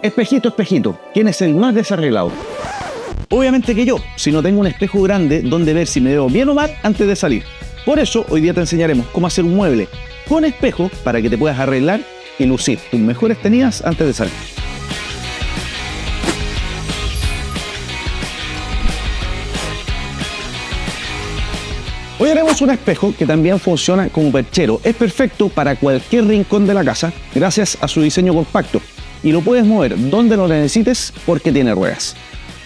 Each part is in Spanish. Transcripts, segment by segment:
Espejito, espejito, ¿quién es el más desarreglado? Obviamente que yo, si no tengo un espejo grande donde ver si me veo bien o mal antes de salir. Por eso, hoy día te enseñaremos cómo hacer un mueble con espejo para que te puedas arreglar y lucir tus mejores tenidas antes de salir. Hoy haremos un espejo que también funciona como perchero. Es perfecto para cualquier rincón de la casa gracias a su diseño compacto y lo puedes mover donde lo necesites porque tiene ruedas.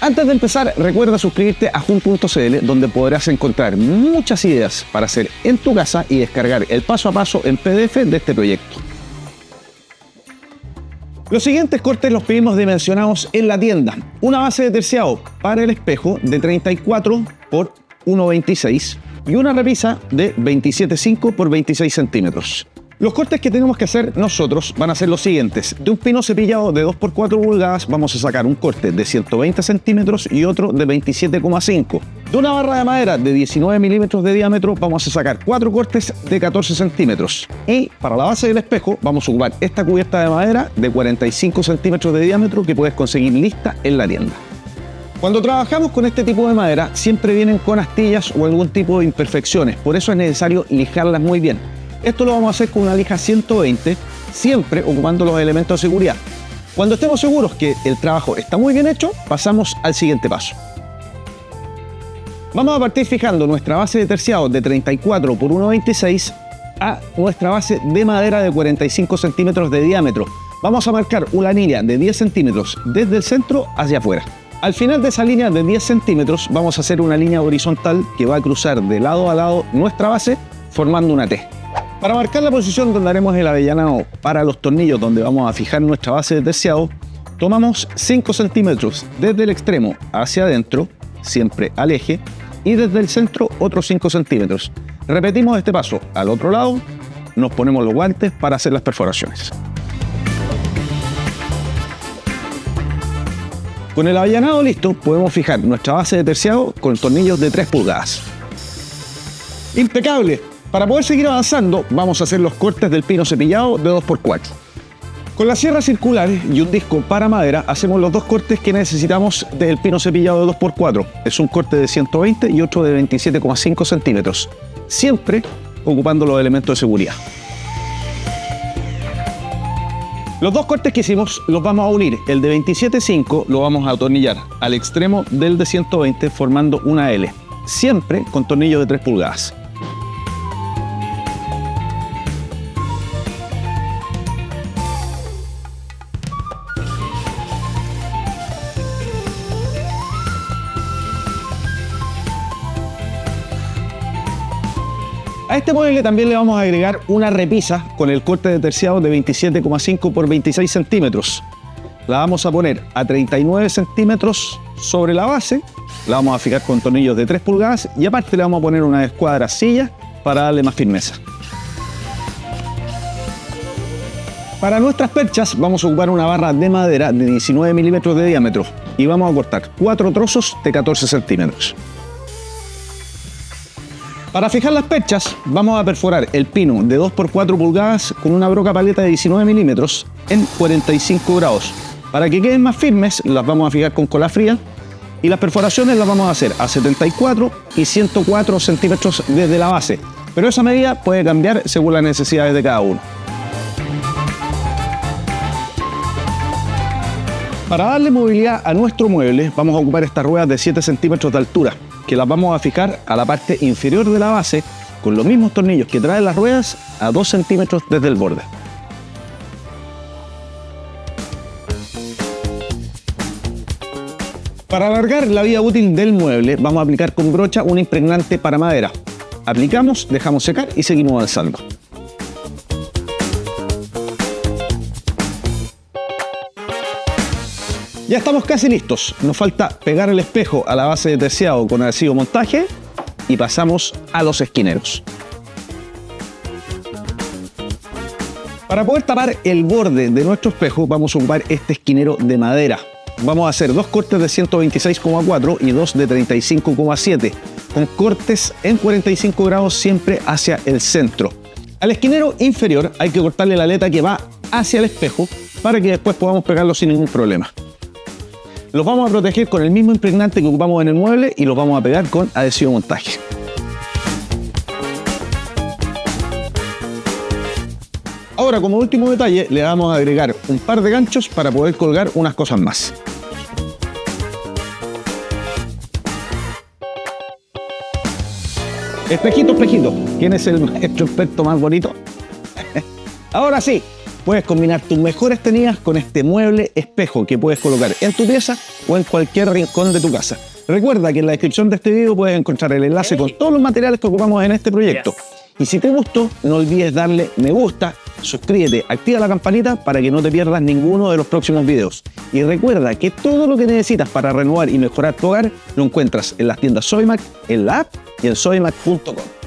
Antes de empezar, recuerda suscribirte a Jun.cl, donde podrás encontrar muchas ideas para hacer en tu casa y descargar el paso a paso en PDF de este proyecto. Los siguientes cortes los pedimos dimensionados en la tienda. Una base de terciado para el espejo de 34 por 1,26 y una repisa de 27,5 por 26 centímetros. Los cortes que tenemos que hacer nosotros van a ser los siguientes. De un pino cepillado de 2x4 pulgadas vamos a sacar un corte de 120 centímetros y otro de 27,5. De una barra de madera de 19 milímetros de diámetro vamos a sacar 4 cortes de 14 centímetros. Y para la base del espejo vamos a ocupar esta cubierta de madera de 45 centímetros de diámetro que puedes conseguir lista en la tienda. Cuando trabajamos con este tipo de madera siempre vienen con astillas o algún tipo de imperfecciones, por eso es necesario lijarlas muy bien. Esto lo vamos a hacer con una lija 120, siempre ocupando los elementos de seguridad. Cuando estemos seguros que el trabajo está muy bien hecho, pasamos al siguiente paso. Vamos a partir fijando nuestra base de terciado de 34 por 1,26 a nuestra base de madera de 45 centímetros de diámetro. Vamos a marcar una línea de 10 centímetros desde el centro hacia afuera. Al final de esa línea de 10 centímetros vamos a hacer una línea horizontal que va a cruzar de lado a lado nuestra base formando una T. Para marcar la posición donde haremos el avellanado para los tornillos donde vamos a fijar nuestra base de terciado, tomamos 5 centímetros desde el extremo hacia adentro, siempre al eje, y desde el centro otros 5 centímetros. Repetimos este paso al otro lado, nos ponemos los guantes para hacer las perforaciones. Con el avellanado listo, podemos fijar nuestra base de terciado con tornillos de 3 pulgadas. ¡Impecable! Para poder seguir avanzando, vamos a hacer los cortes del pino cepillado de 2x4. Con la sierra circular y un disco para madera, hacemos los dos cortes que necesitamos del pino cepillado de 2x4. Es un corte de 120 y otro de 27,5 centímetros. Siempre ocupando los elementos de seguridad. Los dos cortes que hicimos los vamos a unir. El de 27,5 lo vamos a atornillar al extremo del de 120 formando una L. Siempre con tornillos de 3 pulgadas. A este mueble también le vamos a agregar una repisa con el corte de terciado de 27,5 por 26 centímetros. La vamos a poner a 39 centímetros sobre la base, la vamos a fijar con tornillos de 3 pulgadas y aparte le vamos a poner una escuadra silla para darle más firmeza. Para nuestras perchas vamos a ocupar una barra de madera de 19 milímetros de diámetro y vamos a cortar 4 trozos de 14 centímetros. Para fijar las perchas vamos a perforar el pino de 2x4 pulgadas con una broca paleta de 19 milímetros en 45 grados. Para que queden más firmes las vamos a fijar con cola fría y las perforaciones las vamos a hacer a 74 y 104 centímetros desde la base, pero esa medida puede cambiar según las necesidades de cada uno. Para darle movilidad a nuestro mueble vamos a ocupar estas ruedas de 7 centímetros de altura, que las vamos a fijar a la parte inferior de la base con los mismos tornillos que traen las ruedas a 2 centímetros desde el borde. Para alargar la vida útil del mueble vamos a aplicar con brocha un impregnante para madera. Aplicamos, dejamos secar y seguimos avanzando. Ya estamos casi listos, nos falta pegar el espejo a la base de terciado con adhesivo montaje y pasamos a los esquineros. Para poder tapar el borde de nuestro espejo vamos a ocupar este esquinero de madera. Vamos a hacer dos cortes de 126,4 y dos de 35,7 con cortes en 45 grados siempre hacia el centro. Al esquinero inferior hay que cortarle la aleta que va hacia el espejo para que después podamos pegarlos sin ningún problema. Los vamos a proteger con el mismo impregnante que ocupamos en el mueble y los vamos a pegar con adhesivo montaje. Ahora, como último detalle, le vamos a agregar un par de ganchos para poder colgar unas cosas más. Espejito, espejito, ¿quién es el maestro experto más bonito? Ahora sí, puedes combinar tus mejores tenidas con este mueble espejo que puedes colocar en tu pieza o en cualquier rincón de tu casa. Recuerda que en la descripción de este video puedes encontrar el enlace con todos los materiales que ocupamos en este proyecto. Y si te gustó, no olvides darle me gusta, suscríbete, activa la campanita para que no te pierdas ninguno de los próximos videos. Y recuerda que todo lo que necesitas para renovar y mejorar tu hogar lo encuentras en las tiendas Sodimac, en la app y en sodimac.com.